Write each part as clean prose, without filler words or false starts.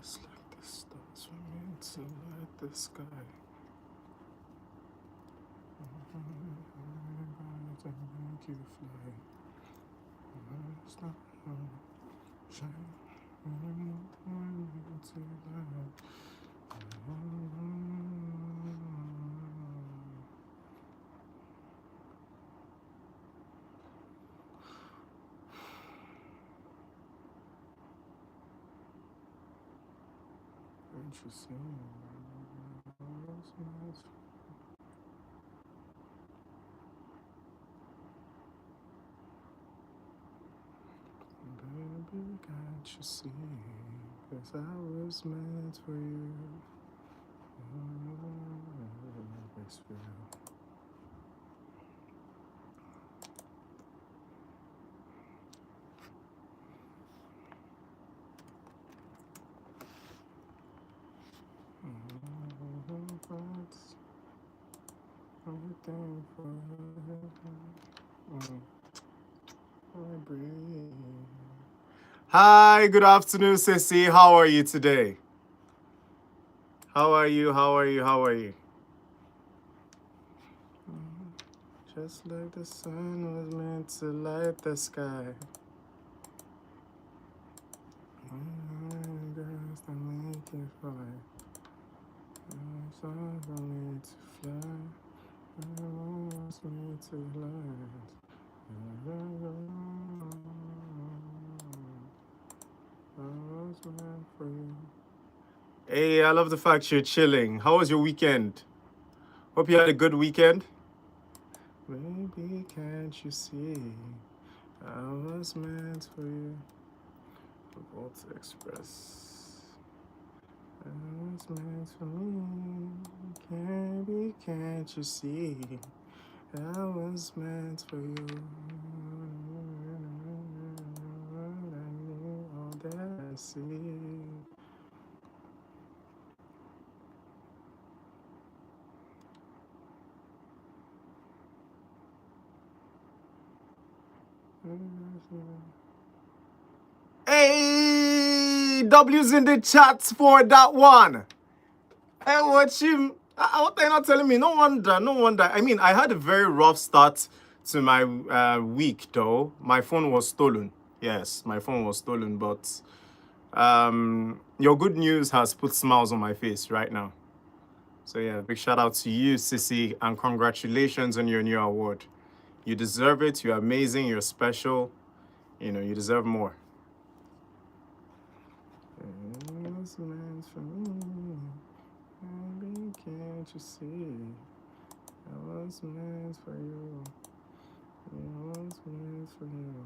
Just like the stars were meant to light the sky. To make you fly. It's not shine. To light. Can't you see? Baby, can't you see? 'Cause I was meant for you. Best feel. Everything for Hi, good afternoon, Sissy. How are you today? How are you? How are you? How are you? Just like the sun was meant to light the sky. Girls that make it fly. Stars are meant to fly. Was meant to light. I was meant for you. Hey, I love the fact you're chilling. How was your weekend? Hope you had a good weekend. Maybe can't you see? I was meant for you. Volt Express. I was meant for me. Maybe can't you see? I was meant for you. All that I see. Hey, W's in the chats for that one. Hey, watch him. What are you not telling me? No wonder, no wonder. I mean, I had a very rough start to my week, though. My phone was stolen. Yes, my phone was stolen, but your good news has put smiles on my face right now. So yeah, big shout out to you, Sissy, and congratulations on your new award. You deserve it. You're amazing. You're special. You know, you deserve more. It was meant for me. Baby, can't you see? I was meant for you. It was meant for you.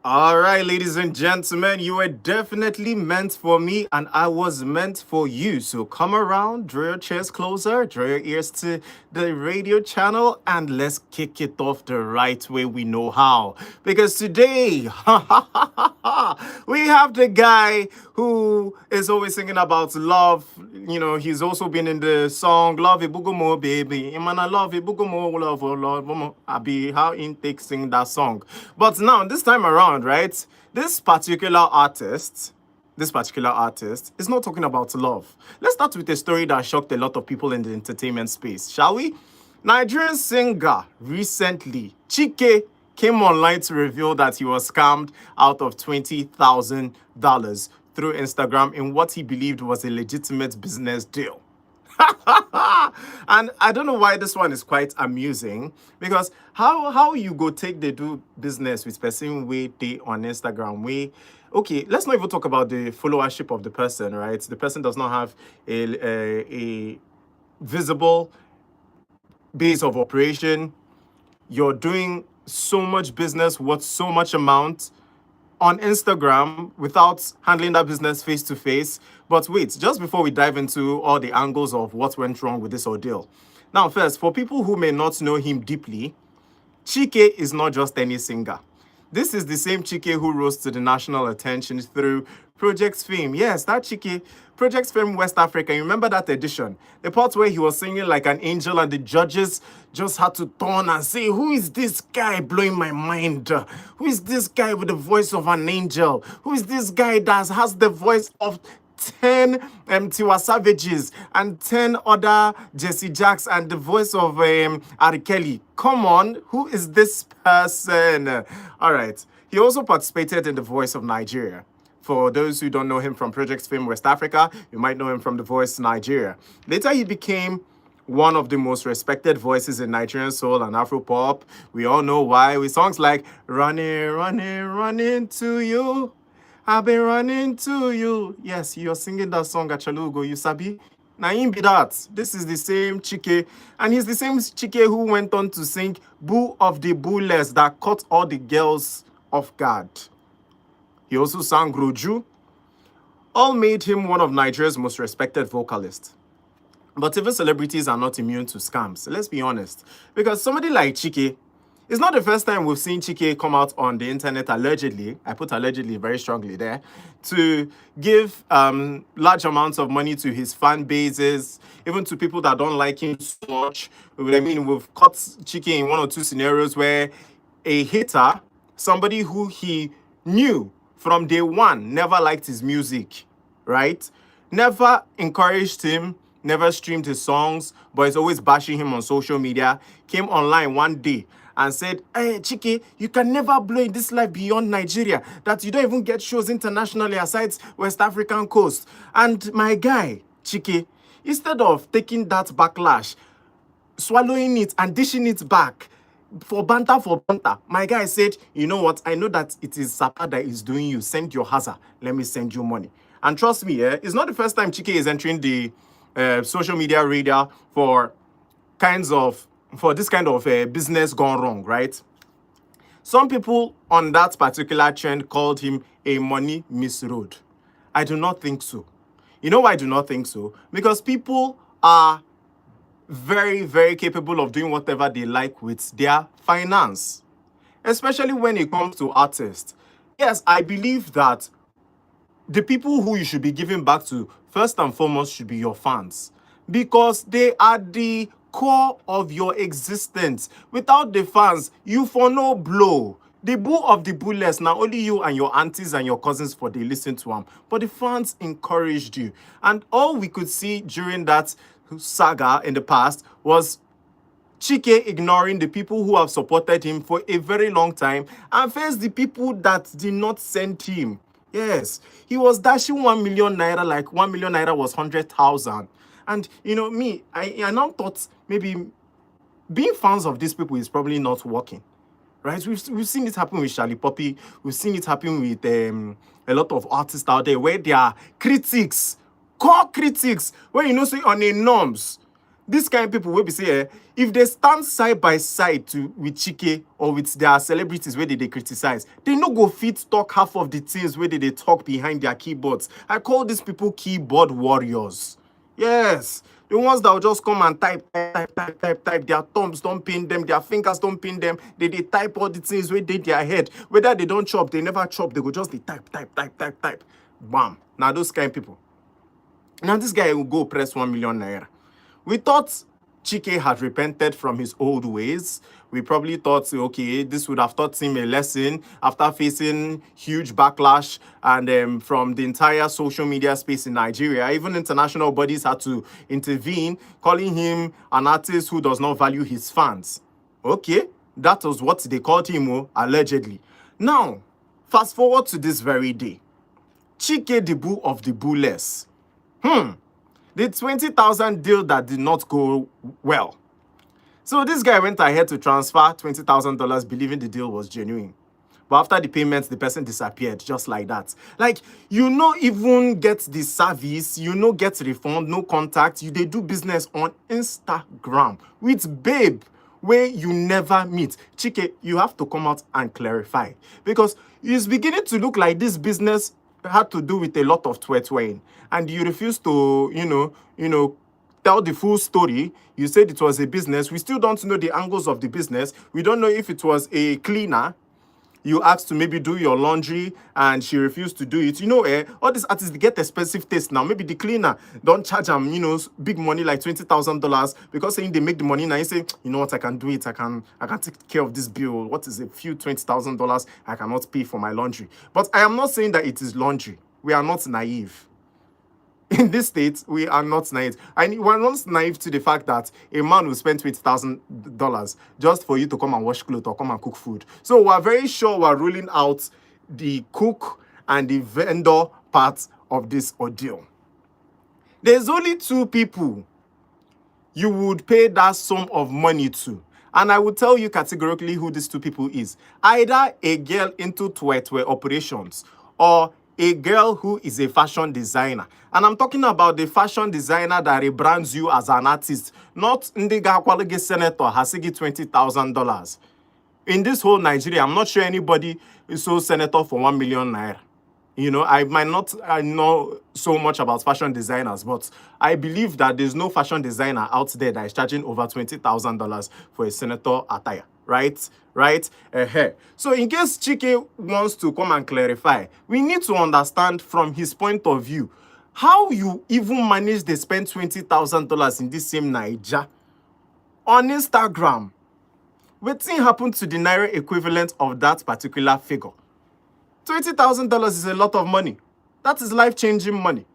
All right, ladies and gentlemen, you were definitely meant for me and I was meant for you. So come around, draw your chairs closer, draw your ears to the radio channel, and let's kick it off the right way we know how. Because today, we have the guy who is always singing about love. You know, he's also been in the song Love Ibugumo Baby. Man, I love Ibugumo, love, love, Abi, how intake sing that song. But now, this time around, right, this particular artist is not talking about love. Let's start with a story that shocked a lot of people in the entertainment space, shall we? Nigerian singer recently, Chike, came online to reveal that he was scammed out of $20,000 through Instagram in what he believed was a legitimate business deal. And I don't know why this one is quite amusing, because how you go take the do business with person way they on Instagram way. Okay, let's not even talk about the followership of the person, right? The person does not have a visible base of operation. You're doing so much business worth so much amount on Instagram without handling that business face to face. But wait, just before we dive into all the angles of what went wrong with this ordeal. Now, first, for people who may not know him deeply, Chike is not just any singer. This is the same Chike who rose to the national attention through Project's Fame. Yes, that Chike, Project's Fame West Africa. You remember that edition? The part where he was singing like an angel and the judges just had to turn and say, who is this guy blowing my mind? Who is this guy with the voice of an angel? Who is this guy that has the voice of 10 Tiwa Savages and 10 other Jesse Jacks and the voice of R. Kelly? Come on, who is this person? All right. He also participated in The Voice of Nigeria. For those who don't know him from Project's Fame West Africa, you might know him from The Voice Nigeria. Later, he became one of the most respected voices in Nigerian soul and Afropop. We all know why, with songs like Running, Running, Running to You. I've been running to you. Yes, you're singing that song at Chalugo, you sabi? Naim be that. This is the same Chike. And he's the same Chike who went on to sing Boo of the Booeless that caught all the girls off guard. He also sang Roju. All made him one of Nigeria's most respected vocalists. But even celebrities are not immune to scams. Let's be honest. Because somebody like Chike, it's not the first time we've seen Chike come out on the internet allegedly, I put allegedly very strongly there, to give large amounts of money to his fan bases, even to people that don't like him so much. I mean, we've caught Chike in one or two scenarios where a hater, somebody who he knew from day one, never liked his music, right? Never encouraged him, never streamed his songs, but is always bashing him on social media, came online one day and said, hey, Chike, you can never blow in this life beyond Nigeria, that you don't even get shows internationally aside West African coast. And my guy, Chike, instead of taking that backlash, swallowing it and dishing it back, for banter, my guy said, you know what, I know that it is Sapa that is doing you. Send your hazard. Let me send you money. And trust me, it's not the first time Chike is entering the social media radar for this kind of business gone wrong, right? Some people on that particular trend called him a money misroad. I do not think so. You know why I do not think so? Because people are very, very capable of doing whatever they like with their finance, especially when it comes to artists. Yes, I believe that the people who you should be giving back to, first and foremost, should be your fans, because they are the core of your existence. Without the fans, you for no blow. The boo of the booeless, now only you and your aunties and your cousins for they listen to him. But the fans encouraged you. And all we could see during that saga in the past was Chike ignoring the people who have supported him for a very long time and face the people that did not send him. Yes, he was dashing 1 million naira like 1 million naira was 100,000. And, you know, I now thought maybe being fans of these people is probably not working, right? We've seen it happen with Charlie Poppy. We've seen it happen with a lot of artists out there where they are critics, core critics, where you know, say on a norms. This kind of people will be say, if they stand side by side with Chike or with their celebrities where they criticize, they no go fit talk half of the things where they talk behind their keyboards. I call these people keyboard warriors. Yes, the ones that will just come and type. Their thumbs don't pin them, their fingers don't pin them. They type all the things where they their head. Whether they don't chop, they never chop. They go just type. Bam. Now those kind of people. Now this guy will go press 1 million naira. We thought Chike had repented from his old ways. We probably thought, okay, this would have taught him a lesson after facing huge backlash and from the entire social media space in Nigeria. Even international bodies had to intervene, calling him an artist who does not value his fans. Okay, that was what they called him, allegedly. Now, fast forward to this very day. Chike the boo of the booeless. The 20,000 deal that did not go well. So this guy went ahead to transfer $20,000 believing the deal was genuine. But after the payment, the person disappeared just like that. Like, you no even get the service, you no get refund, no contact. They do business on Instagram with babe where you never meet. Chike, you have to come out and clarify. Because it's beginning to look like this business had to do with a lot of tweeting, and you refuse to, tell the full story. You said it was a business. We still don't know the angles of the business. We don't know if it was a cleaner You asked to maybe do your laundry and she refused to do it. All these artists, they get expensive taste now. Maybe the cleaner don't charge them, big money like $20,000 because saying they make the money now. You say, you know what, I can do it. I can take care of this bill. What is a few $20,000 I cannot pay for my laundry? But I am not saying that it is laundry. We are not naive. In this state, we are not naive. And we're not naive to the fact that a man will spend $20,000 just for you to come and wash clothes or come and cook food. So we're very sure we're ruling out the cook and the vendor part of this ordeal. There's only two people you would pay that sum of money to. And I will tell you categorically who these two people is. Either a girl into Twetwe operations or a girl who is a fashion designer. And I'm talking about the fashion designer that rebrands you as an artist, not Ndiga Kwalege Senator Hasigi $20,000. In this whole Nigeria, I'm not sure anybody is so senator for 1 million naira. I might not know so much about fashion designers, but I believe that there's no fashion designer out there that is charging over $20,000 for a senator attire. Right? So in case Chike wants to come and clarify, we need to understand from his point of view how you even manage to spend $20,000 in this same Naija on Instagram. What thing happened to the Naira equivalent of that particular figure? $20,000 is a lot of money. That is life-changing money.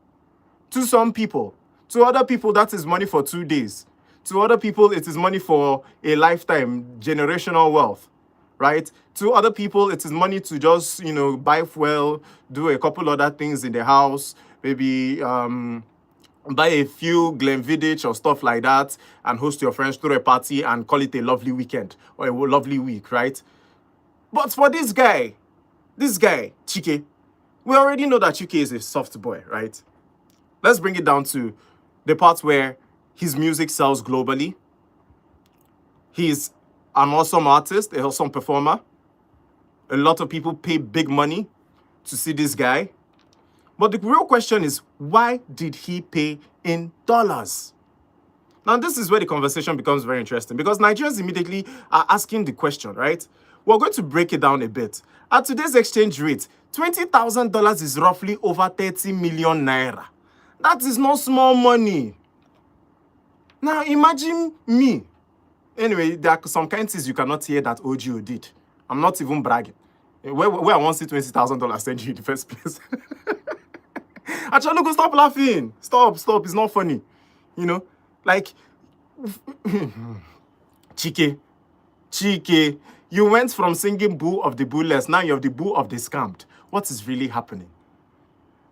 To some people. To other people, that is money for 2 days. To other people, it is money for a lifetime, generational wealth, right? To other people, it is money to just, buy fuel, do a couple other things in the house, maybe buy a few Glenfiddich or stuff like that, and host your friends to a party and call it a lovely weekend or a lovely week, right? But for this guy, Chike, we already know that Chike is a soft boy, right? Let's bring it down to the part where his music sells globally. He's an awesome artist, an awesome performer. A lot of people pay big money to see this guy. But the real question is, why did he pay in dollars? Now, this is where the conversation becomes very interesting because Nigerians immediately are asking the question, right? We're going to break it down a bit. At today's exchange rate, $20,000 is roughly over 30 million naira. That is not small money. Now, imagine me. Anyway, there are some kind of things you cannot hear that OGO did. I'm not even bragging. Where I want to see $20,000 send you in the first place. Actually, look, stop laughing. Stop. It's not funny. Like, Chike, you went from singing Boo of the Booeless, now you have the Boo of the Scammed. What is really happening?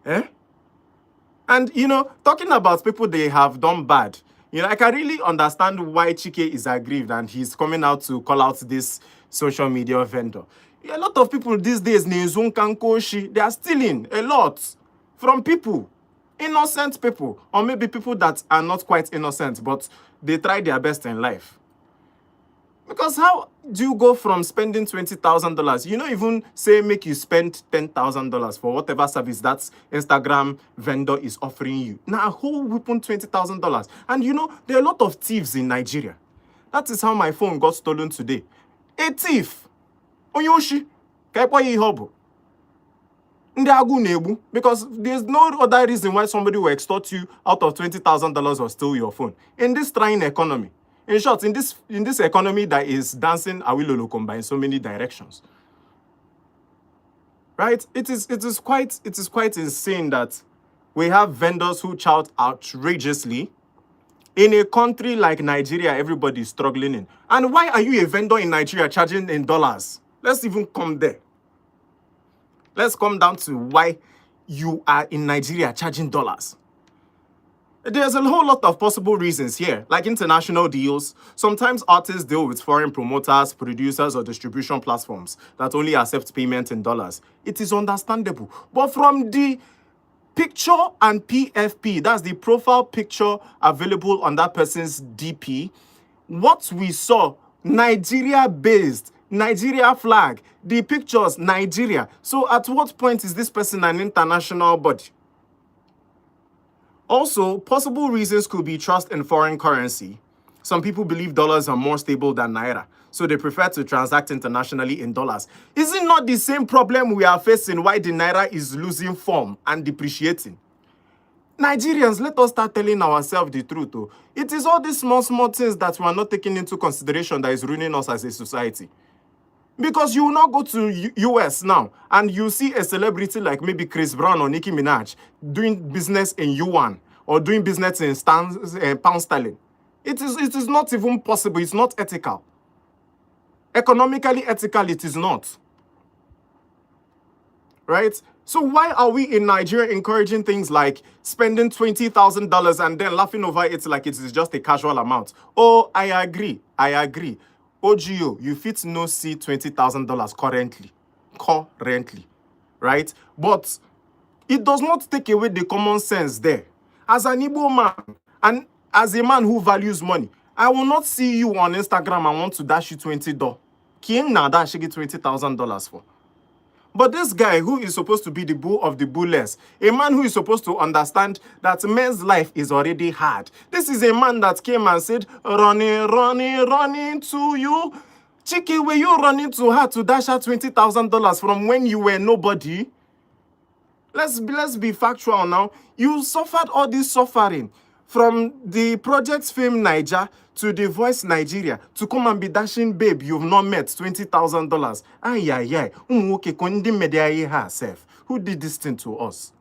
And, talking about people they have done bad, I can really understand why Chike is aggrieved and he's coming out to call out this social media vendor. A lot of people these days, they are stealing a lot from people, innocent people, or maybe people that are not quite innocent, but they try their best in life. Because how do you go from spending $20,000? You don't even say make you spend $10,000 for whatever service that Instagram vendor is offering you. Now, who will put $20,000? And there are a lot of thieves in Nigeria. That is how my phone got stolen today. A thief. Onyoshi. Because there's no other reason why somebody will extort you out of $20,000 or steal your phone. In this trying economy. In short, in this economy that is dancing awilolokomba in so many directions, right? It is quite insane that we have vendors who shout outrageously in a country like Nigeria. Everybody is struggling in. And why are you a vendor in Nigeria charging in dollars? Let's even come there. Let's come down to why you are in Nigeria charging dollars. There's a whole lot of possible reasons here, like international deals. Sometimes artists deal with foreign promoters, producers, or distribution platforms that only accept payment in dollars. It is understandable. But from the picture and PFP, that's the profile picture available on that person's DP, what we saw, Nigeria-based, Nigeria flag, the pictures, Nigeria. So at what point is this person an international body? Also, possible reasons could be trust in foreign currency. Some people believe dollars are more stable than naira. So they prefer to transact internationally in dollars. Is it not the same problem we are facing why the naira is losing form and depreciating? Nigerians, let us start telling ourselves the truth. Oh. It is all these small things that we are not taking into consideration that is ruining us as a society. Because you will not go to US now and you see a celebrity like maybe Chris Brown or Nicki Minaj doing business in yuan or doing business in pound sterling. It is not even possible. It's not ethical. Economically ethical, it is not. Right? So why are we in Nigeria encouraging things like spending $20,000 and then laughing over it like it is just a casual amount? Oh, I agree. OGO, you fit no see $20,000 currently, right? But it does not take away the common sense there. As an Igbo man, and as a man who values money, I will not see you on Instagram and want to dash you $20. King na dash you $20,000 for. But this guy who is supposed to be the bull of the bullless, a man who is supposed to understand that men's life is already hard. This is a man that came and said, running to you. Chike, were you running to her to dash her $20,000 from when you were nobody? Let's be factual now. You suffered all this suffering from the Project Fame Niger to the Voice Nigeria to come and be dashing babe you've not met $20,000. Herself. Who did this thing to us?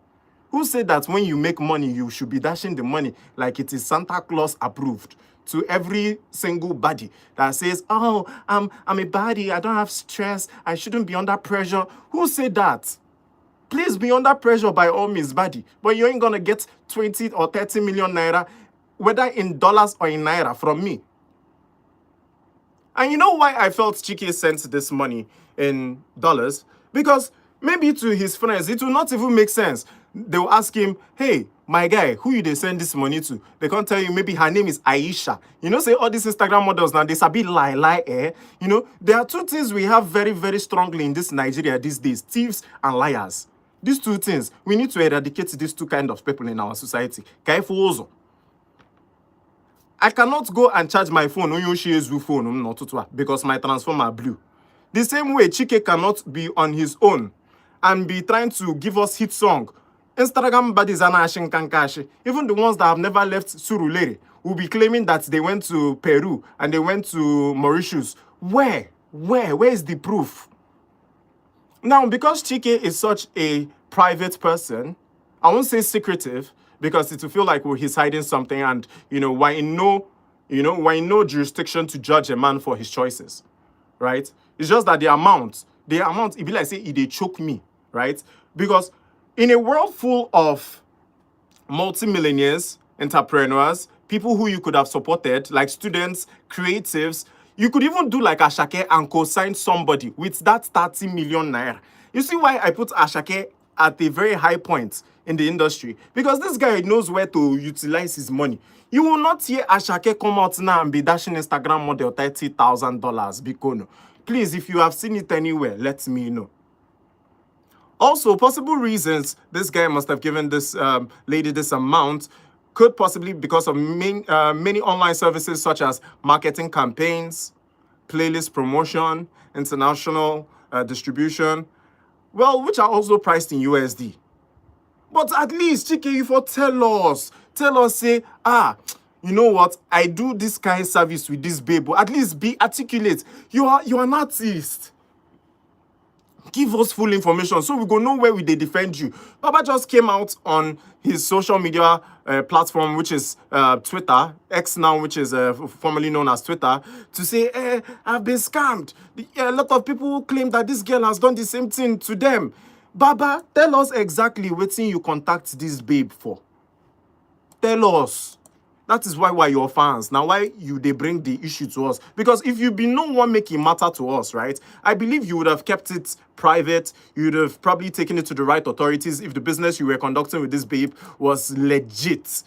Who said that when you make money, you should be dashing the money like it is Santa Claus approved to every single body that says, oh, I'm a body, I don't have stress, I shouldn't be under pressure? Who said that? Please be under pressure by all means, buddy. But you ain't gonna get 20 or 30 million naira, whether in dollars or in naira, from me. And you know why I felt Chike sent this money in dollars? Because maybe to his friends, it will not even make sense. They will ask him, hey, my guy, who you they send this money to? They can't tell you, maybe her name is Aisha. You know, say all these Instagram models now, they sabi lie, eh? You know, there are two things we have very, very strongly in this Nigeria these days, thieves and liars. These two things, we need to eradicate these two kinds of people in our society. I cannot go and charge my phone because my transformer blew. The same way Chike cannot be on his own and be trying to give us hit song. Instagram baddies are kankashi. Even the ones that have never left Surulere will be claiming that they went to Peru and they went to Mauritius. Where is the proof? Now, because Chike is such a private person, I won't say secretive, because it will feel like he's hiding something, and why in no jurisdiction to judge a man for his choices, right? It's just that the amount, it be like say they choke me, right? Because in a world full of multimillionaires, entrepreneurs, people who you could have supported, like students, creatives, you could even do like Ashake and co-sign somebody with that 30 million naira. You see why I put Ashake at a very high point in the industry? Because this guy knows where to utilize his money. You will not hear Ashake come out now and be dashing Instagram model $30,000. Bikono. Please, if you have seen it anywhere, let me know. Also, possible reasons this guy must have given this lady this amount could possibly because of many online services such as marketing campaigns, playlist promotion, international distribution, well, which are also priced in USD. But at least, Chike, you for tell us, say, you know what, I do this kind of service with this babe, but at least be articulate. You are an artist. Give us full information so we go know where we they defend you. Baba just came out on his social media platform, which is Twitter, X now, which is formerly known as Twitter, to say, I've been scammed. A lot of people claim that this girl has done the same thing to them. Baba, tell us exactly what thing you contact this babe for. Tell us. That is why we're your fans. Now, why they bring the issue to us? Because if you be no one making matter to us, right? I believe you would have kept it private. You would have probably taken it to the right authorities if the business you were conducting with this babe was legit.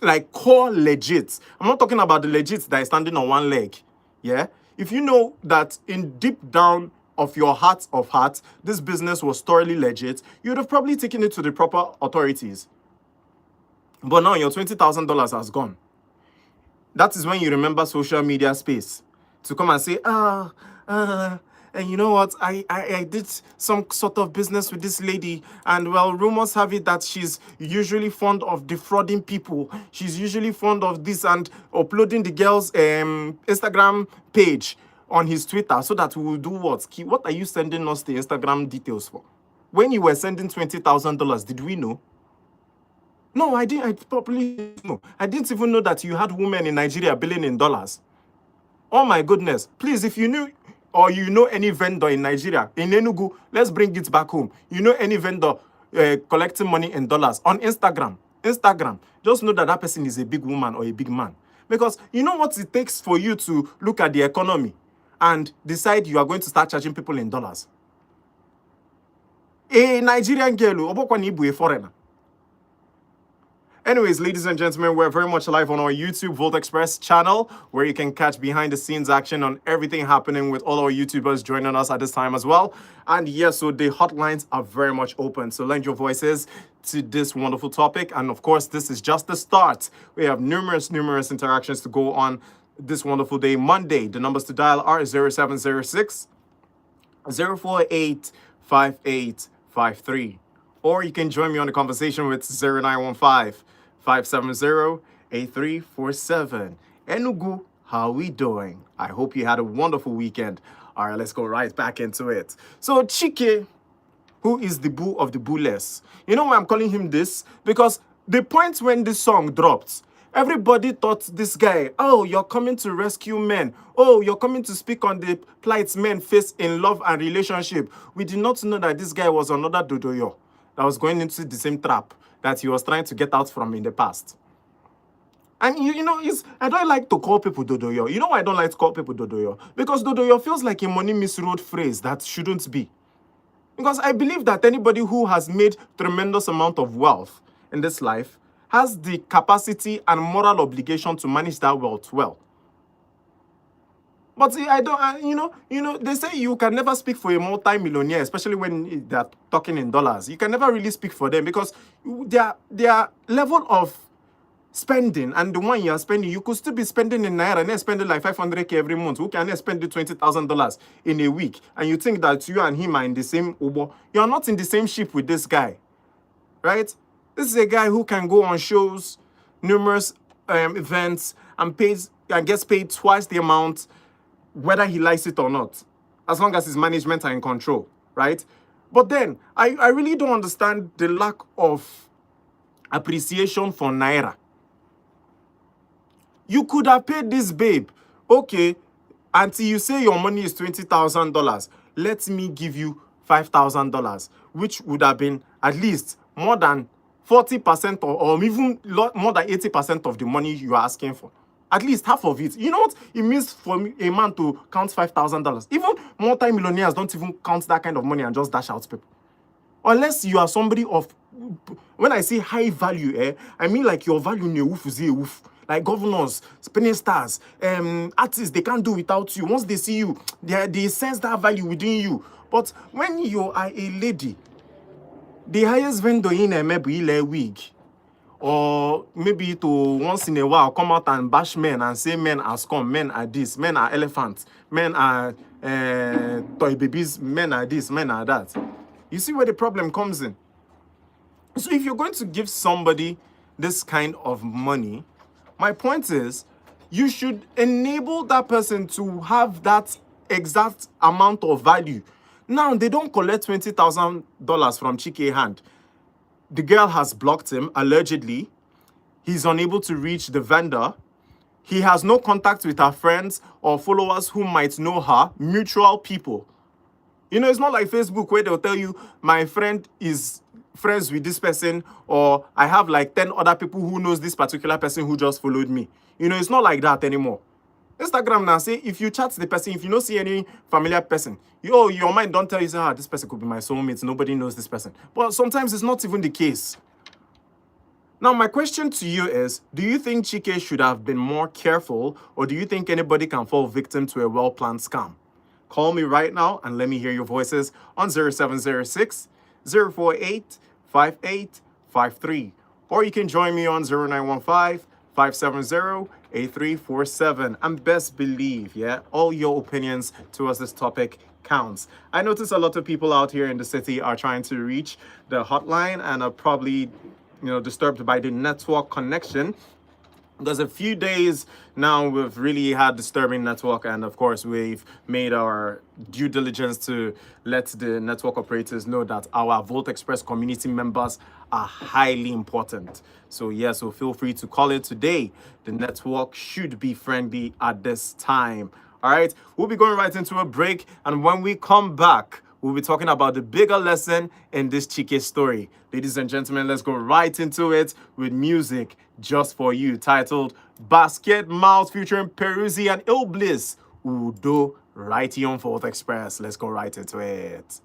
Like, core legit. I'm not talking about the legit that is standing on one leg. Yeah? If you know that in deep down of your heart of hearts, this business was thoroughly legit, you would have probably taken it to the proper authorities. But now your $20,000 has gone. That is when you remember social media space. to come and say, and you know what, I did some sort of business with this lady, and well, rumors have it that she's usually fond of defrauding people. She's usually fond of this, and uploading the girl's Instagram page on his Twitter so that we will do what? What are you sending us the Instagram details for? When you were sending $20,000, did we know? No, I didn't. I probably didn't know. I didn't even know that you had women in Nigeria billing in dollars. Oh my goodness. Please, if you knew or you know any vendor in Nigeria, in Enugu, let's bring it back home. You know any vendor collecting money in dollars on Instagram. Just know that that person is a big woman or a big man. Because you know what it takes for you to look at the economy and decide you are going to start charging people in dollars. A Nigerian girl, a foreigner. Anyways, ladies and gentlemen, we're very much live on our YouTube Volt Express channel, where you can catch behind the scenes action on everything happening with all our YouTubers joining us at this time as well. And yes, so the hotlines are very much open. So lend your voices to this wonderful topic. And of course, this is just the start. We have numerous interactions to go on this wonderful day, Monday. The numbers to dial are 0706 048 5853. Or you can join me on the conversation with 0915 570-8347. Enugu, how we doing? I hope you had a wonderful weekend. All right, let's go right back into it. So Chike, who is the boo of the boo-less. You know why I'm calling him this? Because the point when this song dropped, everybody thought this guy, oh, you're coming to rescue men. Oh, you're coming to speak on the plights men face in love and relationship. We did not know that this guy was another Dodoyo that was going into the same trap that he was trying to get out from in the past. And you know, I don't like to call people Dodoyo. You know why I don't like to call people Dodoyo? Because Dodoyo feels like a money misroad phrase that shouldn't be. Because I believe that anybody who has made tremendous amount of wealth in this life has the capacity and moral obligation to manage that wealth well. But see, you know, they say you can never speak for a multi-millionaire, especially when they're talking in dollars. You can never really speak for them because their level of spending and the one you are spending, you could still be spending in Naira and then spending like 500K every month. Who can spend $20,000 in a week? And you think that you and him are in the same Uber. You're not in the same ship with this guy, right? This is a guy who can go on shows, numerous events, and gets paid twice the amount, whether he likes it or not, as long as his management are in control, right? But then, I really don't understand the lack of appreciation for Naira. You could have paid this babe, okay, until you say your money is $20,000, let me give you $5,000, which would have been at least more than 40% or even more than 80% of the money you are asking for. At least half of it. You know what it means for a man to count $5,000? Even multi-millionaires don't even count that kind of money and just dash out people. Unless you are somebody of, when I say high value, I mean like your value in a woof. Like governors, spinning stars, artists, they can't do without you. Once they see you, they sense that value within you. But when you are a lady, the highest vendor in a maybe a wig, or maybe to once in a while come out and bash men and say men are scum, men are this, men are elephants, men are toy babies, men are this, men are that. You see where the problem comes in. So if you're going to give somebody this kind of money, my point is you should enable that person to have that exact amount of value. Now, they don't collect $20,000 from Chike's hand. The girl has blocked him, allegedly. He's unable to reach the vendor. He has no contact with her friends or followers who might know her, mutual people. You know, it's not like Facebook where they'll tell you, my friend is friends with this person, or I have like 10 other people who knows this particular person who just followed me. You know, it's not like that anymore. Instagram now say, if you chat the person, if you don't see any familiar person, your mind don't tell you, say, this person could be my soulmate. Nobody knows this person. But sometimes it's not even the case. Now, my question to you is, do you think Chike should have been more careful, or do you think anybody can fall victim to a well-planned scam? Call me right now and let me hear your voices on 0706 048 5853. Or you can join me on 0915 570 8347. And best believe, yeah, all your opinions towards this topic counts. I notice a lot of people out here in the city are trying to reach the hotline and are probably, disturbed by the network connection. There's a few days now we've really had disturbing network, and of course we've made our due diligence to let the network operators know that our Volt Express community members are highly important. So yes, so feel free to call it today. The network should be friendly at this time. All right, we'll be going right into a break, and when we come back, we'll be talking about the bigger lesson in this Chike story. Ladies and gentlemen, let's go right into it with music just for you, titled Basket Mouth featuring Peruzzi and Ill Bliss. Udo, right here on Fourth Express. Let's go right into it.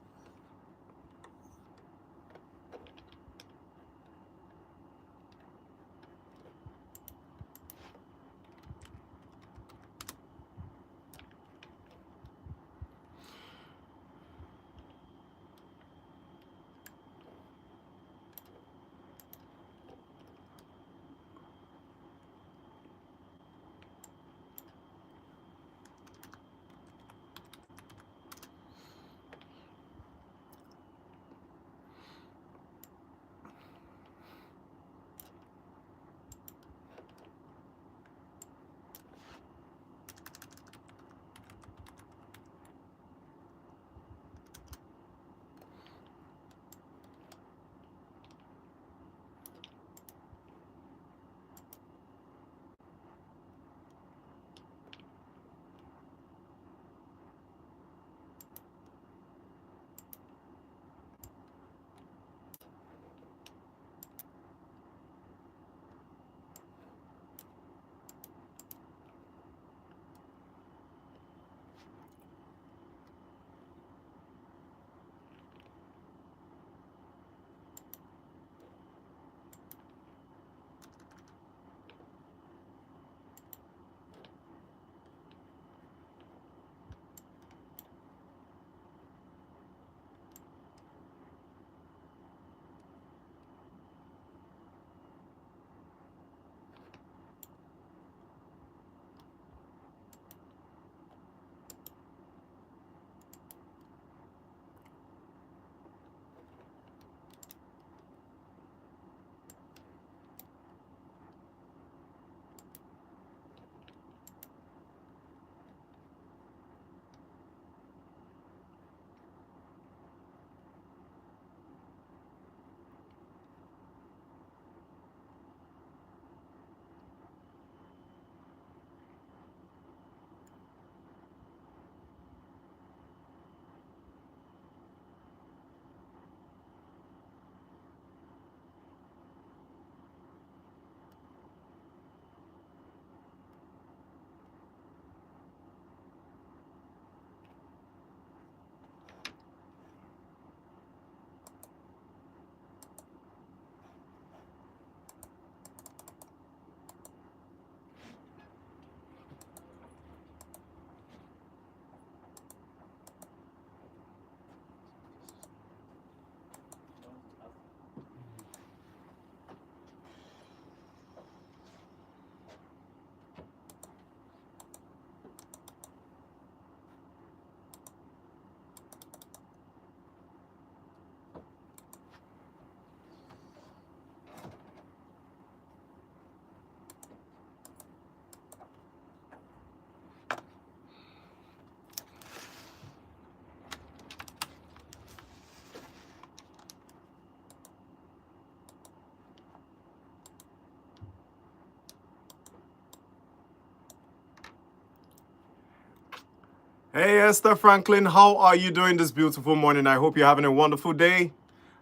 Hey, Esther Franklin, how are you doing this beautiful morning? I hope you're having a wonderful day.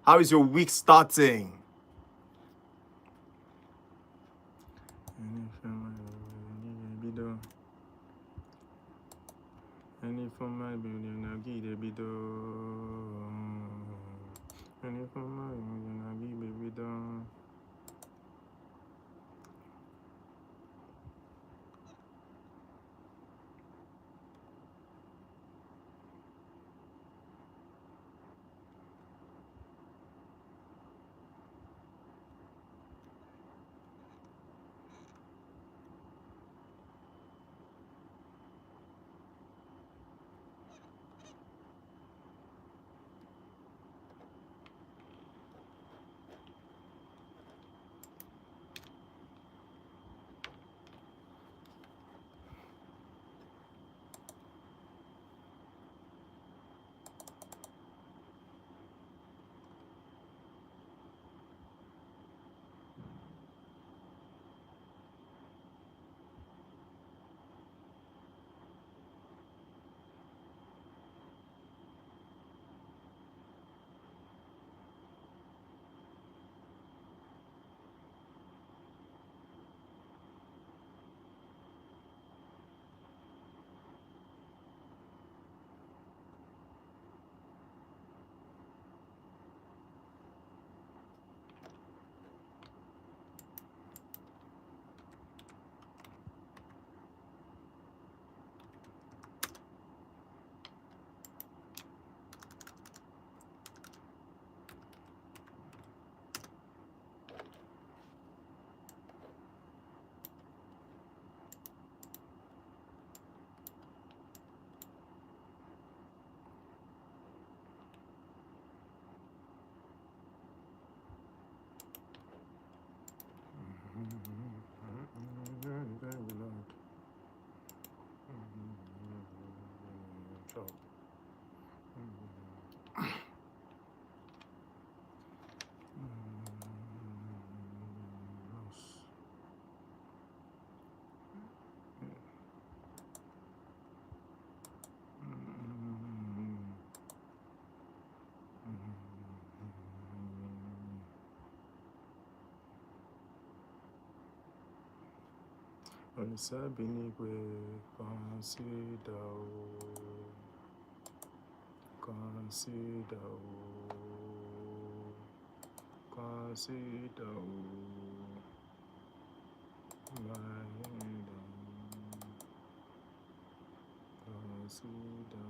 How is your week starting? Sabinigwe, consider, consider, consider my consider.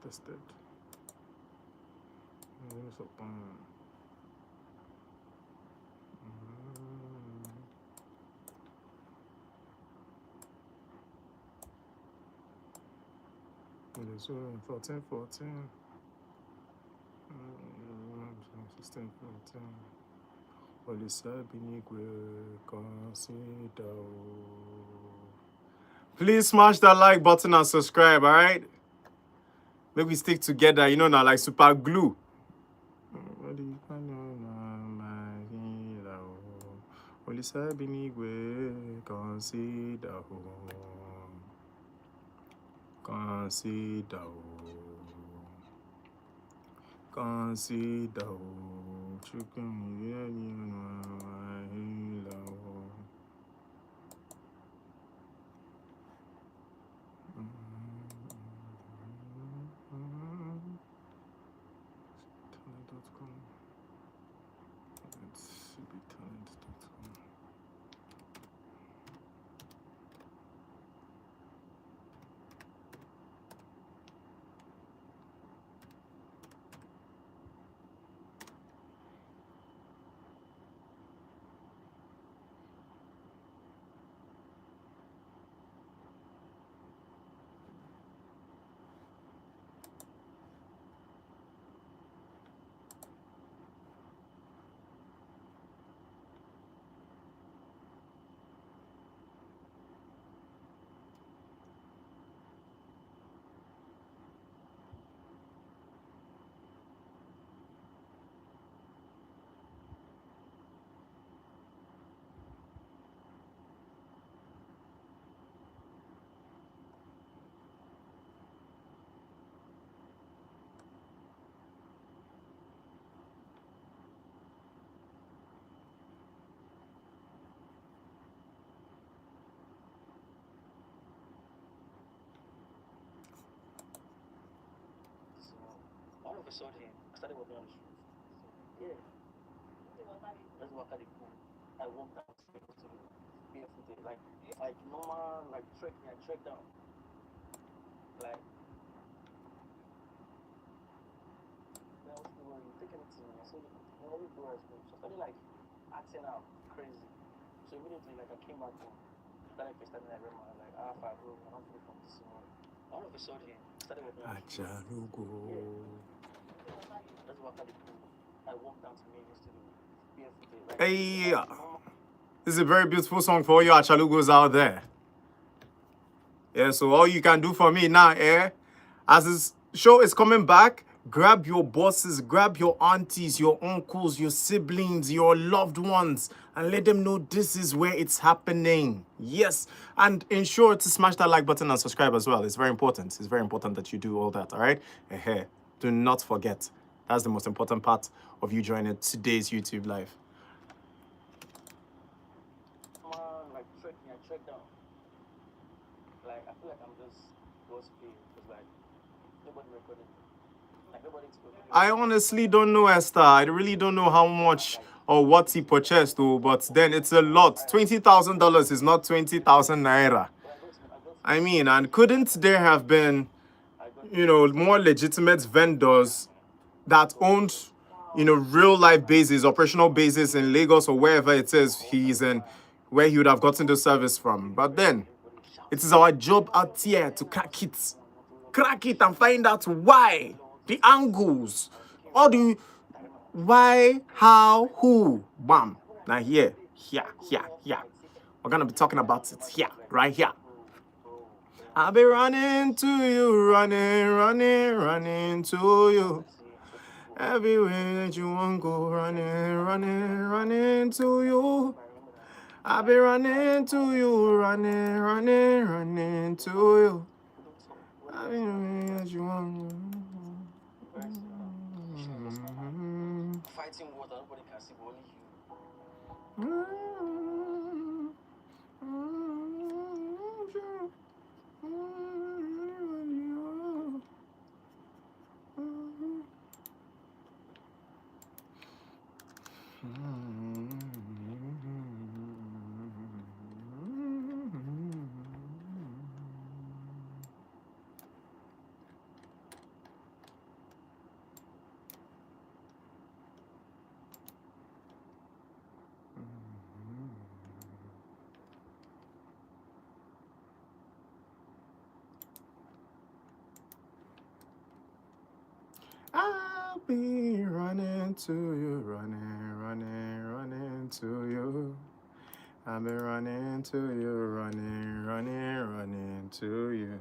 Tested. So 14, 14. 16, 14. Holy Sabinigwe, consider. Please smash that like button and subscribe, all right? Maybe we stick together, you know, now like super glue. Holy Sabinigwe, consider, consider, consider, All of a sudden, I started walking on the street. Yeah. Let's walk at the pool. I walked down to the barefooted, like normal, like trekking. I trekked down. Like, then I was taking it to me. So, all the doors moved. So I started like acting out crazy. So immediately, like, I came back home. Started FaceTiming everyone. Like, bro, I'm not free from this morning. All of a sudden, I started walking on the street. Let's walk at the pool. I walked down to me yesterday. Barefooted. Like, Hey, this is a very beautiful song for all you Achalugos out there. Yeah, so all you can do for me now, as this show is coming back, grab your bosses, grab your aunties, your uncles, your siblings, your loved ones, and let them know this is where it's happening. Yes, and ensure to smash that like button and subscribe as well. It's very important. It's very important that you do all that, all right? Do not forget. That's the most important part of you joining today's YouTube live. Like trekking, I trekked down. Like, I feel like I'm just gossiping because, like, nobody recorded me. Like, nobody took a video. I honestly don't know, Esther. I really don't know how much or what he purchased, though, but then it's a lot. $20,000 is not 20,000 naira. I mean, and couldn't there have been, you know, more legitimate vendors that owned, you know, real life bases, operational bases in Lagos or wherever it is he's in, where he would have gotten the service from? But then it is our job out here to crack it and find out why, the angles, all the why, how, who, bam. Now here. We're gonna be talking about it here, right here. I'll be running to you, running to you. Everywhere that you want go, running to you. I'll be running to you, running to you. Everywhere that you want go. Fighting water, nobody can see, but only you. I'll be running to you, running to you. I'll be running to you, running to you.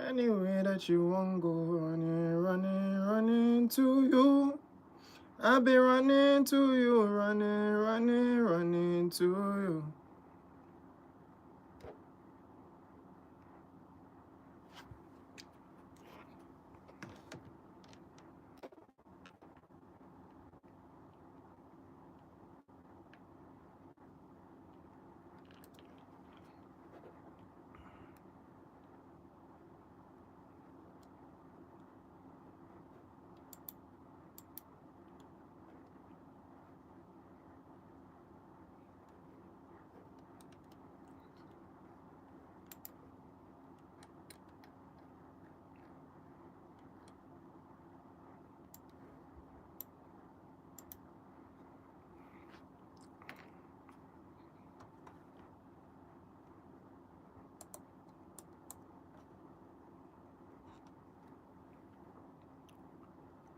Anywhere that you want go, running to you. I'll be running to you, running to you.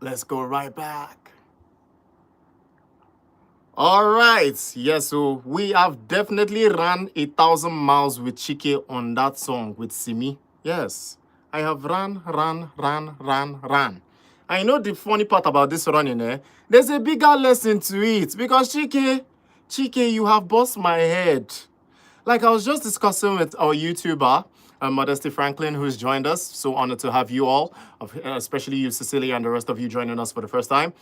Let's go right back. All right. Yes, so we have definitely run 1,000 miles with Chike on that song with Simi. Yes, I have run. I know the funny part about this running, there's a bigger lesson to it because Chike, you have bust my head. Like I was just discussing with our YouTuber, Modesty Franklin, who's joined us. So honored to have you all, especially you, Cecilia, and the rest of you joining us for the first time.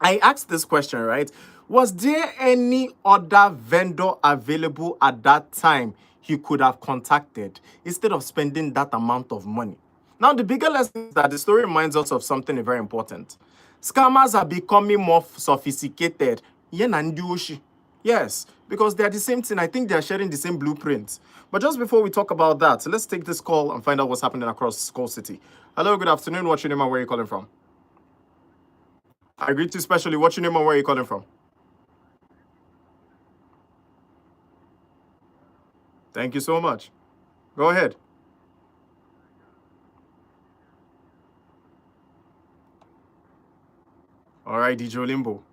I asked this question, right? Was there any other vendor available at that time he could have contacted instead of spending that amount of money? Now, the bigger lesson is that the story reminds us of something very important. Scammers are becoming more sophisticated. Yes, because they are the same thing. I think they are sharing the same blueprint. But just before we talk about that, let's take this call and find out what's happening across Skull City. Hello, good afternoon. What's your name and where are you calling from? I greet you specially. What's your name and where are you calling from? Thank you so much. Go ahead. All right, DJ Limbo.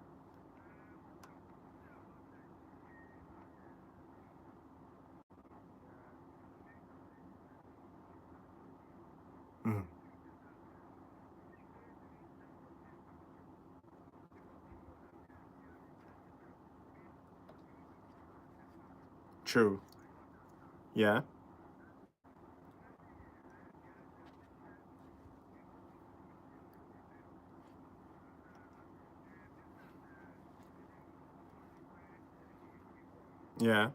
Mm, true. Yeah. Yeah.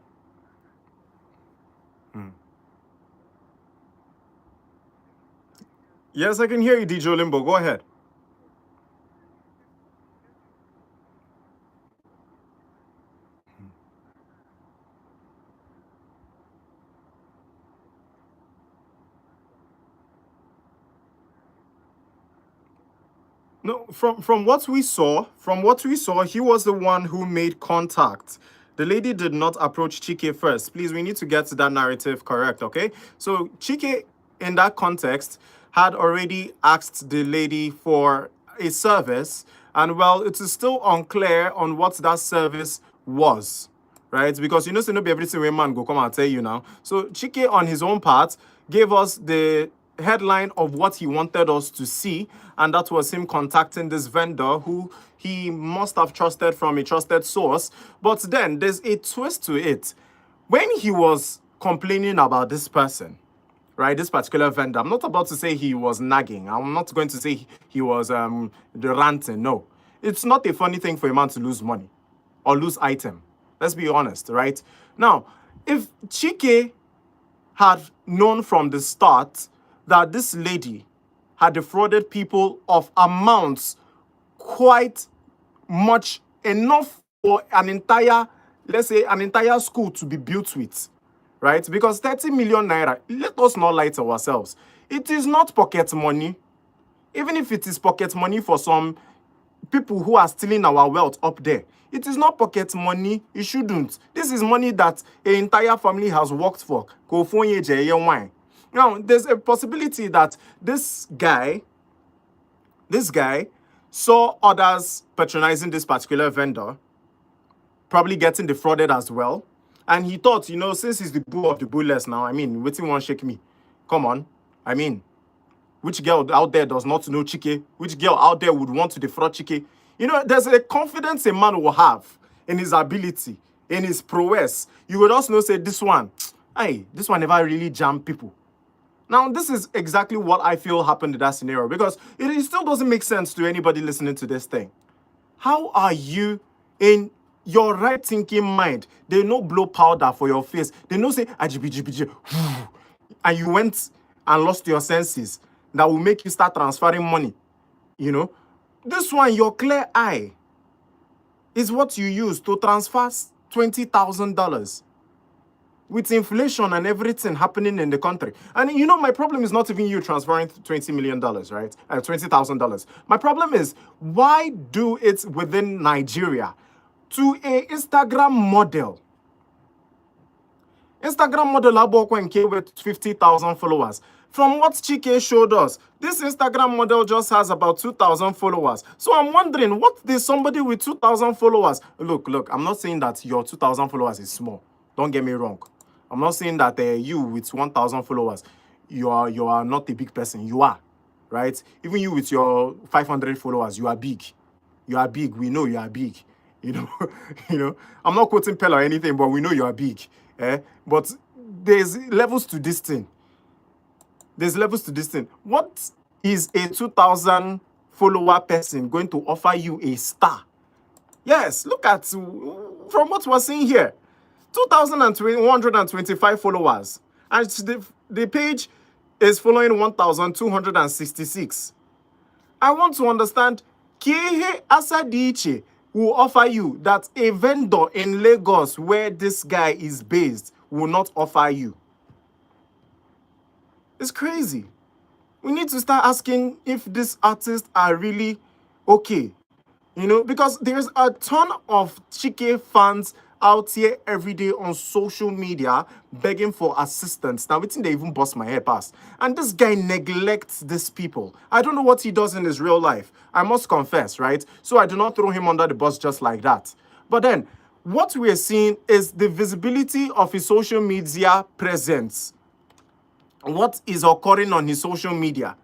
Mm. Yes, I can hear you, DJ Limbo. Go ahead. No, from what we saw, he was the one who made contact. The lady did not approach Chike first. Please, we need to get that narrative correct, okay? So Chike, in that context, had already asked the lady for a service, and well, it is still unclear on what that service was. right? Because you know, so no be everything where man go come and tell you now. So Chike on his own part gave us the headline of what he wanted us to see, and that was him contacting this vendor who he must have trusted from a trusted source. But then there's a twist to it. When he was complaining about this person, right, this particular vendor, I'm not about to say he was nagging. I'm not going to say he was the ranting. No, it's not a funny thing for a man to lose money or lose item. Let's be honest, right? Now, if Chike had known from the start that this lady had defrauded people of amounts quite much enough for an entire, let's say, an entire school to be built with, right? Because 30 million naira, let us not lie to ourselves. It is not pocket money. Even if it is pocket money for some people who are stealing our wealth up there, it is not pocket money. It shouldn't. This is money that an entire family has worked for. Now, there's a possibility that this guy saw others patronizing this particular vendor, probably getting defrauded as well. And he thought, you know, since he's the bull of the bullless now, I mean, waiting won't shake me. Come on. I mean, which girl out there does not know Chike? Which girl out there would want to defraud Chike? You know, there's a confidence a man will have in his ability, in his prowess. You would also know, say, this one, hey, this one never really jammed people. Now, this is exactly what I feel happened in that scenario, because it still doesn't make sense to anybody listening to this thing. How are you in your right thinking mind? They no blow powder for your face. They no say, ajibijibiji, and you went and lost your senses. That will make you start transferring money. You know, this one, your clear eye, is what you use to transfer $20,000 with inflation and everything happening in the country. And you know, my problem is not even you transferring $20 million, right? $20,000. My problem is, why do it within Nigeria to a Instagram model? Instagram model Abokwenke with 50,000 followers. From what Chike showed us, this Instagram model just has about 2,000 followers. So I'm wondering, what did somebody with 2,000 followers... Look, I'm not saying that your 2,000 followers is small. Don't get me wrong. I'm not saying that you with 1,000 followers, you are not a big person. You are, right? Even you with your 500 followers, you are big. You are big. We know you are big. You know, I'm not quoting Pell or anything, but we know you are big. But there's levels to this thing. What is a 2,000 follower person going to offer you a star? Yes, look at, from what we're seeing here, 2,125 followers. And the page is following 1,266. I want to understand, Kiehe Asadiche will offer you that a vendor in Lagos where this guy is based will not offer you. It's crazy. We need to start asking if these artists are really okay. You know, because there's a ton of Chike fans out here every day on social media begging for assistance. Now, it's they even bust my head past. And this guy neglects these people. I don't know what he does in his real life. I must confess, right? So I do not throw him under the bus just like that. But then, what we are seeing is the visibility of his social media presence. What is occurring on his social media?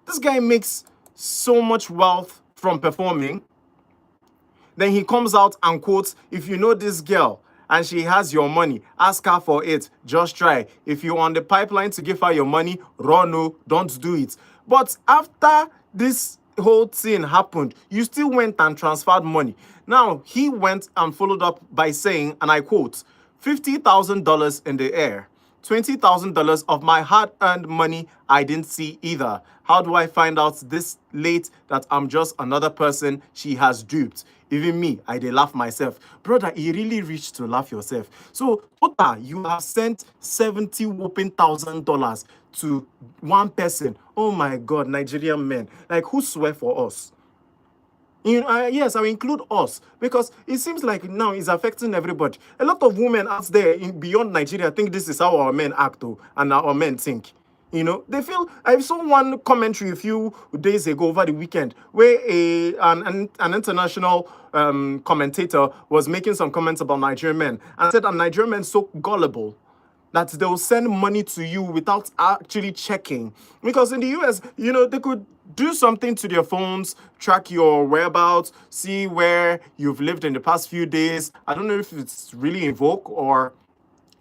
This guy makes so much wealth from performing. Then he comes out and quotes, if you know this girl and she has your money, ask her for it. Just try. If you're on the pipeline to give her your money, run, no, don't do it. But after this whole thing happened, you still went and transferred money. Now, he went and followed up by saying, and I quote, $50,000 in the air. $20,000 of my hard-earned money I didn't see either. How do I find out this late that I'm just another person she has duped? Even me, I did laugh myself. Brother, you really reached to laugh yourself. So, total, you have sent $70,000 to one person. Oh my God, Nigerian men. Like, who swear for us? You know, yes, I will include us, because it seems like now it's affecting everybody. A lot of women out there beyond Nigeria think this is how our men act, and our men think. You know, they feel. I saw one commentary a few days ago over the weekend where an international commentator was making some comments about Nigerian men and said that Nigerian men so gullible that they'll send money to you without actually checking. Because in the US, you know, they could do something to their phones, track your whereabouts, see where you've lived in the past few days. I don't know if it's really in vogue or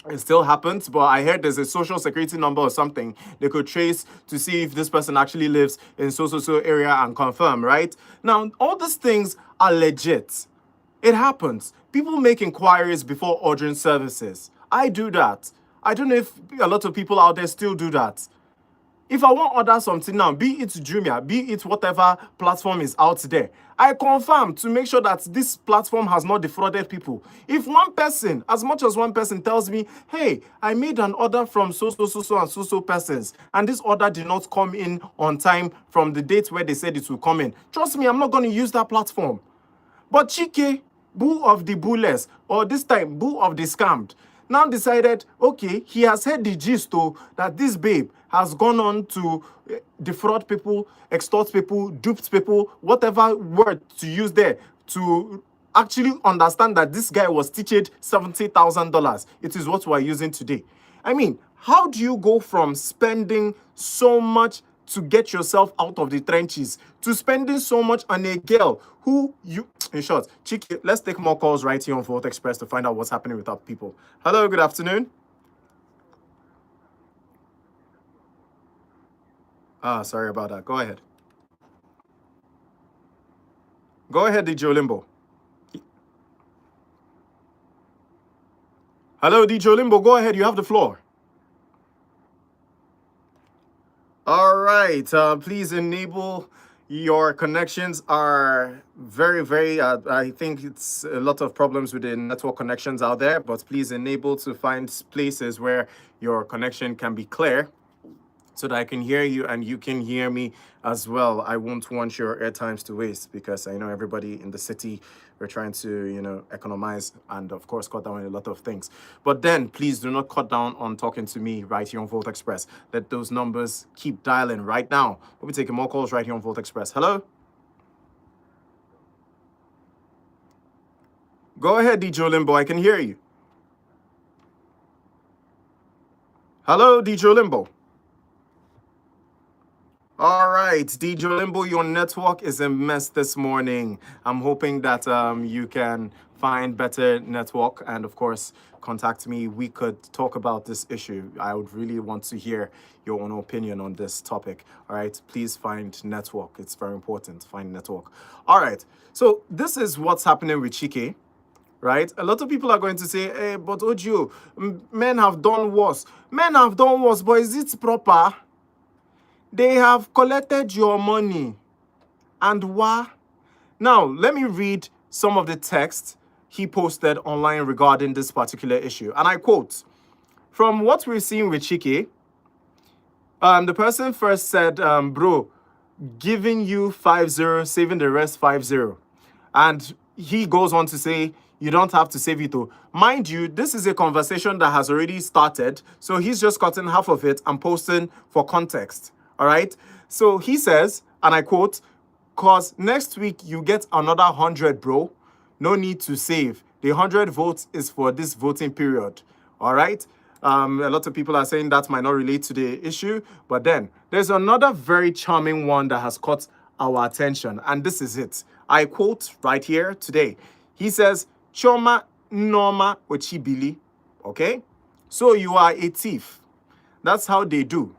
it still happens, but I heard there's a social security number or something they could trace to see if this person actually lives in so area and confirm, right? Now, all these things are legit. It happens. People make inquiries before ordering services. I do that. I don't know if a lot of people out there still do that. If I want to order something now, be it Jumia, be it whatever platform is out there, I confirm to make sure that this platform has not defrauded people. If one person, as much as one person tells me, hey, I made an order from so persons, and this order did not come in on time from the date where they said it will come in, trust me, I'm not going to use that platform. But Chike, boo of the bullies, or this time, boo of the scammed, now decided, okay, he has heard the gist that this babe has gone on to defraud people, extort people, duped people, whatever word to use there to actually understand that this guy was teaching $70,000. It is what we're using today. I mean, how do you go from spending so much to get yourself out of the trenches to spending so much on a girl who you, in short, Chiki, let's take more calls right here on Volt Express to find out what's happening with our people. Hello, good afternoon. Sorry about that. Go ahead. Go ahead, DJ Olimbo. Hello, DJ Olimbo. Go ahead. You have the floor. All right. Please enable your connections are very, I think it's a lot of problems with the network connections out there, but please enable to find places where your connection can be clear so that I can hear you and you can hear me as well. I won't want your airtimes to waste because I know everybody in the city, we're trying to, you know, economize and of course cut down on a lot of things. But then please do not cut down on talking to me right here on Volt Express. Let those numbers keep dialing right now. We'll be taking more calls right here on Volt Express. Hello? Go ahead, DJ Limbo. I can hear you. Hello, DJ Limbo. All right, DJ Limbo, your network is a mess this morning. I'm hoping that you can find better network and, of course, contact me. We could talk about this issue. I would really want to hear your own opinion on this topic. All right, please find network. It's very important. Find network. All right, so this is what's happening with Chike. Right? A lot of people are going to say, hey, but Ojo, men have done worse. Men have done worse, but is it proper? They have collected your money. And why? Now, let me read some of the text he posted online regarding this particular issue. And I quote, from what we're seeing with Chike, the person first said, bro, giving you 5-0, saving the rest 5-0. And he goes on to say, you don't have to save it though. Mind you, this is a conversation that has already started. So he's just cutting half of it and posting for context. All right. So he says, and I quote, cause next week you get another 100, bro. No need to save. The 100 votes is for this voting period. All right. A lot of people are saying that might not relate to the issue, but then there's another very charming one that has caught our attention, and this is it. I quote right here today. He says, Choma Norma Ochibili. Okay? So you are a thief. That's how they do.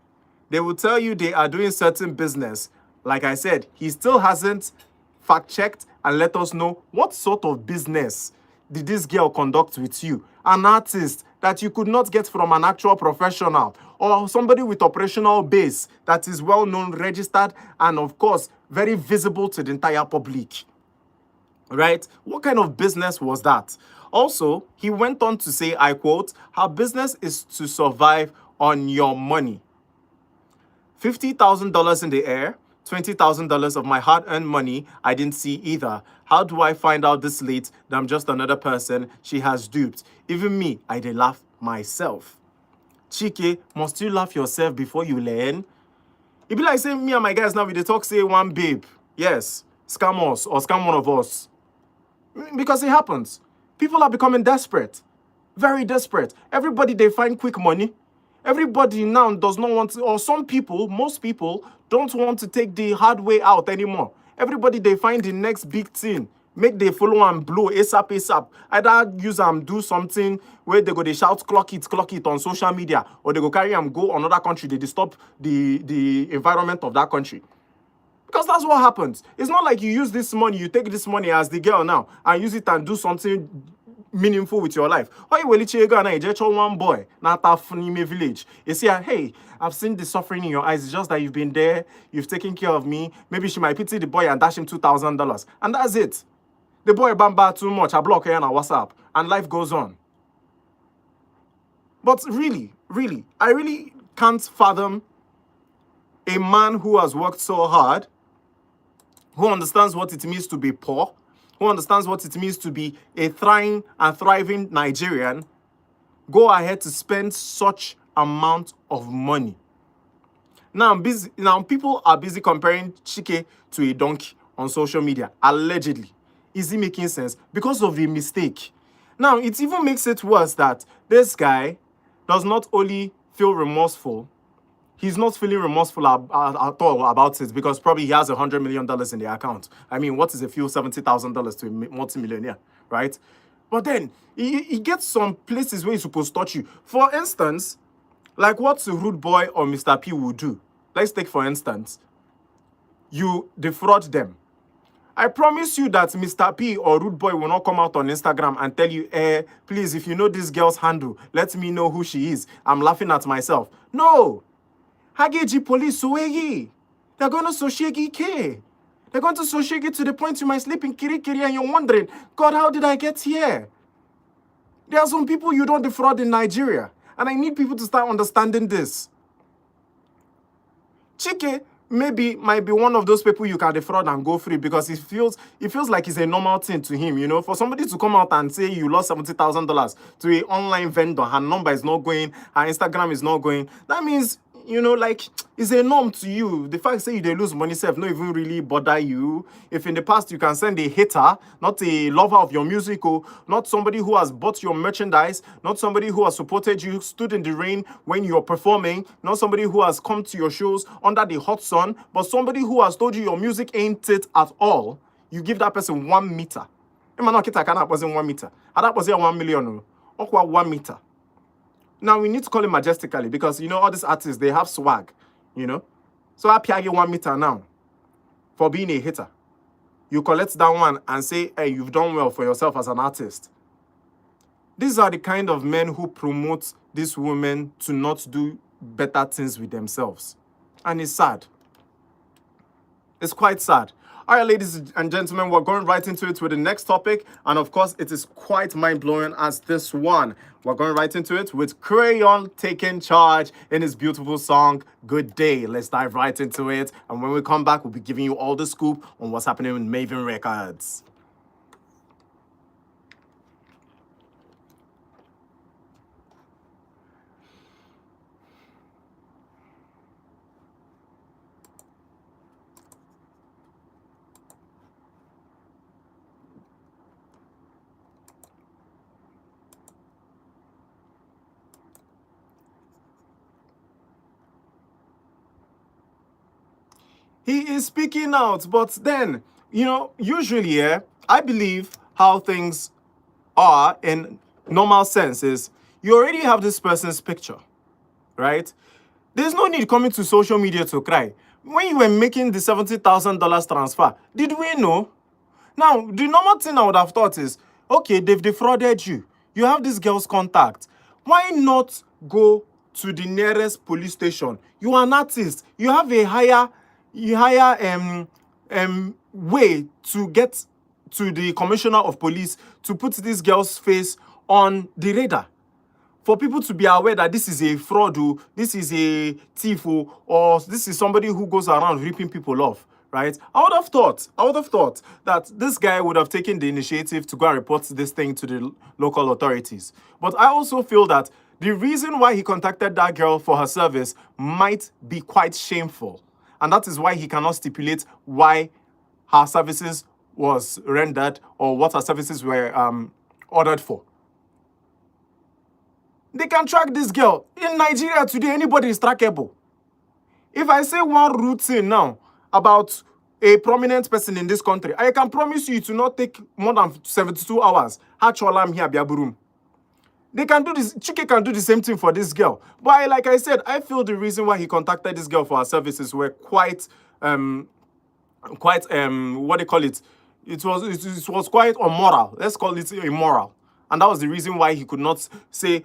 They will tell you they are doing certain business. Like I said, he still hasn't fact-checked and let us know what sort of business did this girl conduct with you. An artist that you could not get from an actual professional or somebody with operational base that is well-known, registered, and of course, very visible to the entire public. Right? What kind of business was that? Also, he went on to say, I quote, her business is to survive on your money. $50,000 in the air, $20,000 of my hard-earned money I didn't see either. How do I find out this late that I'm just another person she has duped? Even me, I did laugh myself. Chike, must you laugh yourself before you learn? It be like saying me and my guys now with the talk say one babe. Yes, scam us or scam one of us. Because it happens. People are becoming desperate. Very desperate. Everybody, they find quick money. Everybody now does not want to, or some people, most people, don't want to take the hard way out anymore. Everybody, they find the next big thing. Make they follow and blow ASAP, ASAP. Either use and do something where they go, they shout, clock it on social media, or they go carry and go another country, they disturb the environment of that country. Because that's what happens. It's not like you use this money, you take this money as the girl now, and use it and do something meaningful with your life. Or you will go and you just one boy, not a funny village. You say, hey, I've seen the suffering in your eyes. It's just that you've been there, you've taken care of me. Maybe she might pity the boy and dash him $2,000. And that's it. The boy bamba too much, I block her on WhatsApp, and life goes on. But really, I really can't fathom a man who has worked so hard, who understands what it means to be poor, who understands what it means to be a thriving Nigerian, go ahead to spend such amount of money. Now people are busy comparing Chike to a donkey on social media, allegedly. Is it making sense? Because of the mistake. Now, it even makes it worse that this guy does not only feel remorseful, he's not feeling remorseful at all about it, because probably he has $100 million in the account. I mean, what is a few $70,000 to a multimillionaire, right? But then, he gets some places where he's supposed to touch you. For instance, like what Rude Boy or Mr. P will do. Let's take, for instance, you defraud them. I promise you that Mr. P or Rude Boy will not come out on Instagram and tell you, please, if you know this girl's handle, let me know who she is. I'm laughing at myself. No. Hageji police suegi. They're going to soshegi ke. They're going to soshegi to the point you might sleep in kirikiri and you're wondering, God, how did I get here? There are some people you don't defraud in Nigeria. And I need people to start understanding this. Chike might be one of those people you can defraud and go free, because it feels like it's a normal thing to him, you know. For somebody to come out and say you lost $70,000 to an online vendor, her number is not going, her Instagram is not going, that means, you know, like, it's a norm to you. The fact say you they lose money self, not even really bother you. If in the past you can send a hater, not a lover of your music, or not somebody who has bought your merchandise, not somebody who has supported you, stood in the rain when you're performing, not somebody who has come to your shows under the hot sun, but somebody who has told you your music ain't it at all, you give that person 1 meter. That wasn't 1 meter. That was 1 million. Or 1 meter. Now, we need to call it majestically, because, you know, all these artists, they have swag, you know. So I pay you 1 meter now for being a hater. You collect that one and say, hey, you've done well for yourself as an artist. These are the kind of men who promote these women to not do better things with themselves. And it's sad. It's quite sad. All right, ladies and gentlemen, we're going right into it with the next topic. And of course, it is quite mind-blowing as this one. We're going right into it with Crayon taking charge in his beautiful song, Good Day. Let's dive right into it. And when we come back, we'll be giving you all the scoop on what's happening with Mavin Records. He is speaking out, but then, you know, usually, I believe how things are in normal sense is you already have this person's picture, right? There's no need coming to social media to cry. When you were making the $70,000 transfer, did we know? Now, the normal thing I would have thought is, okay, they've defrauded you. You have this girl's contact. Why not go to the nearest police station? You are an artist. You have a higher way to get to the commissioner of police to put this girl's face on the radar, for people to be aware that this is a fraud, this is a thief, or this is somebody who goes around ripping people off, right? I would have thought that this guy would have taken the initiative to go and report this thing to the local authorities. But I also feel that The reason why he contacted that girl for her service might be quite shameful. And that is why he cannot stipulate why her services was rendered or what her services were ordered for. They can track this girl. In Nigeria today, anybody is trackable. If I say one routine now about a prominent person in this country, I can promise you it will not take more than 72 hours. I'm here, Biaburum. They can do this. Chike can do the same thing for this girl. But like I said, I feel the reason why he contacted this girl for her services were quite what they call it. It was quite immoral. Let's call it immoral. And that was the reason why he could not say,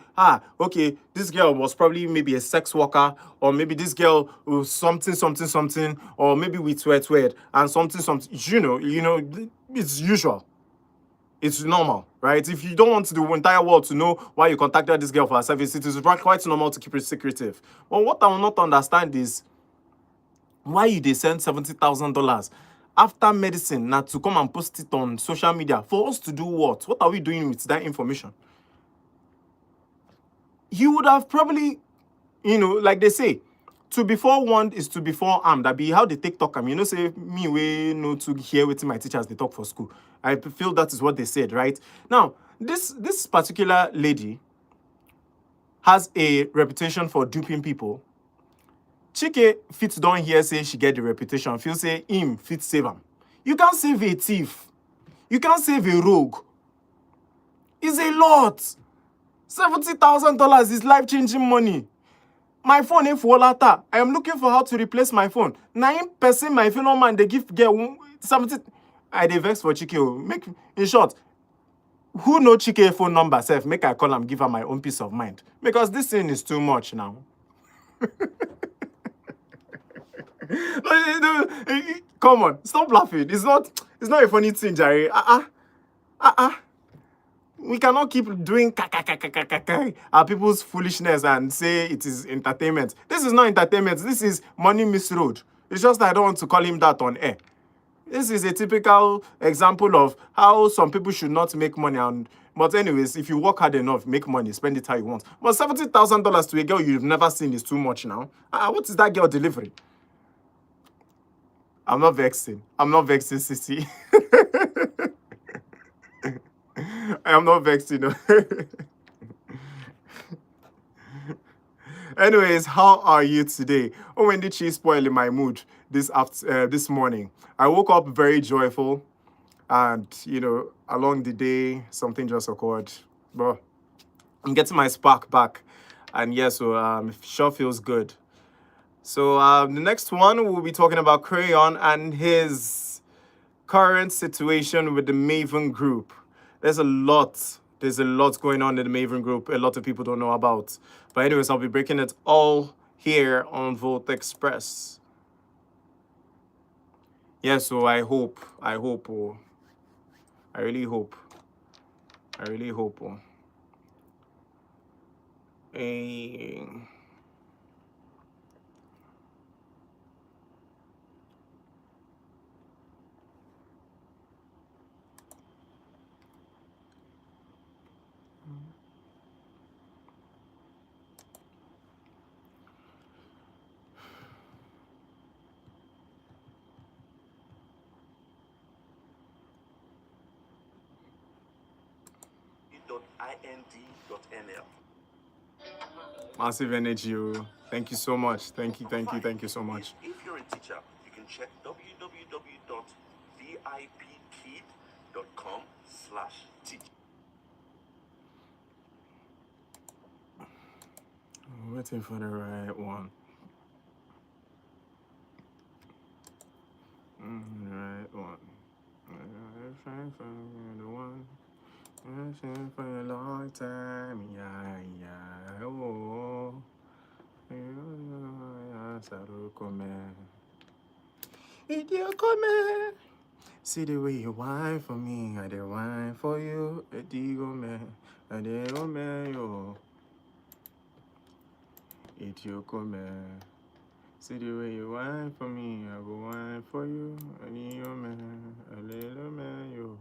okay, this girl was probably maybe a sex worker, or maybe this girl was something, or maybe we tweet and something. You know, it's usual. It's normal, right? If you don't want the entire world to know why you contacted this girl for her service, it is quite normal to keep it secretive. But what I will not understand is why you they send $70,000 after medicine now to come and post it on social media for us to do what? What are we doing with that information? You would have probably, like they say, to be forewarned is to be forearmed. That be how they take talk. Say me we know to hear what my teachers they talk for school. I feel that is what they said, right? Now, this particular lady has a reputation for duping people. Chike fit don hear say she get the reputation. Feel say him fit save am. You can't save a thief. You can't save a rogue. It's a lot. $70,000 is life-changing money. My phone ain't for lata. I am looking for how to replace my phone. 9% my fellow man they give get 70. I dey vex for Chike. Make in short, who know Chike phone number self? Make I call him, give her my own peace of mind. Because this thing is too much now. Come on, stop laughing. It's not a funny thing, Jerry. We cannot keep doing our people's foolishness and say it is entertainment. This is not entertainment. This is money misroad. It's just that I don't want to call him that on air. This is a typical example of how some people should not make money. But anyways, if you work hard enough, make money, spend it how you want. But $70,000 to a girl you've never seen is too much now. What is that girl delivering? I'm not vexing, Sissy. I am not vexing. Anyways, how are you today? Oh, when did she spoil my mood this morning? I woke up very joyful, and along the day something just occurred, but I'm getting my spark back, and so it sure feels good. So the next one we'll be talking about Crayon and his current situation with the Mavin Group. There's a lot going on in the Mavin Group. A lot of people don't know about. But anyways, I'll be breaking it all here on Volt Express. Yeah, so I really hope. .ind.nl. Massive energy. Thank you so much. Thank you so much. If you're a teacher, you can check www.vipkid.com/teach. I'm waiting for the right one. Right one. The one. For a long time, yeah. Oh, see the way you whine for me, I dey whine for you. I dey yo. See the way you whine for me, I go whine for you. I dey yo.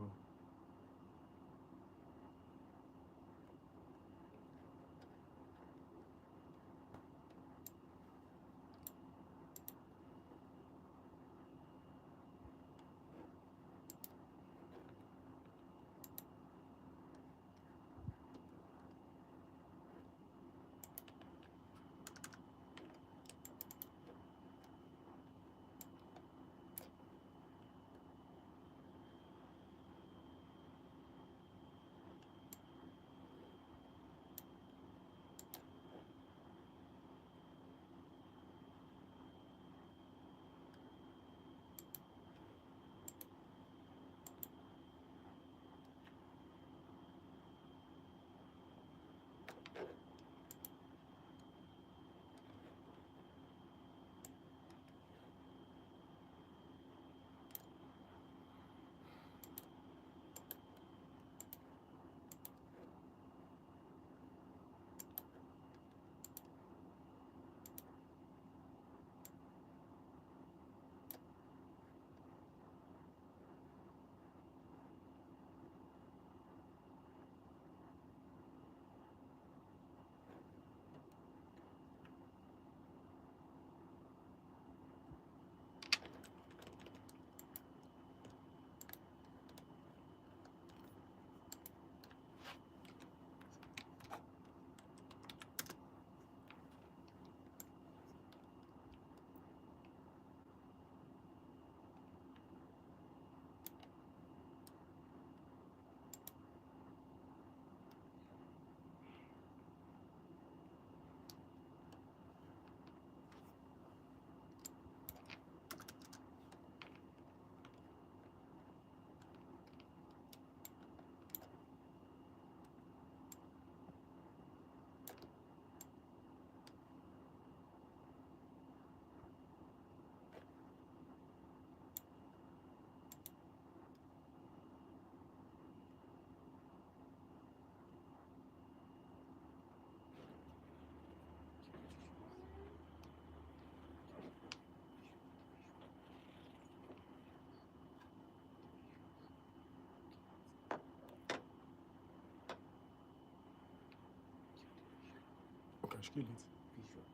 kill it. Visual.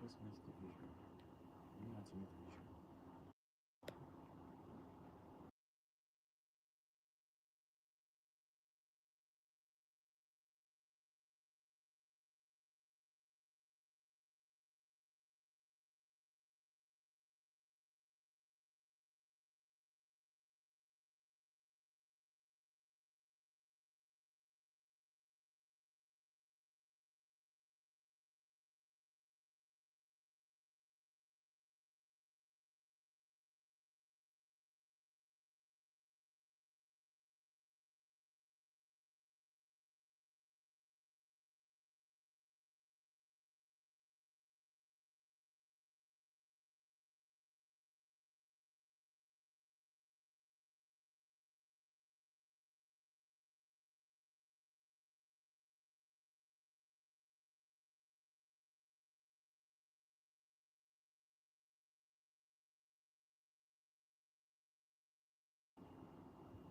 First meet the visual. You know how to meet the visual.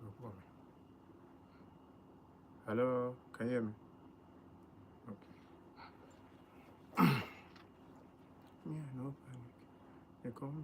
No problem. Hello, can you hear me? Okay. Yeah, no panic. They call me.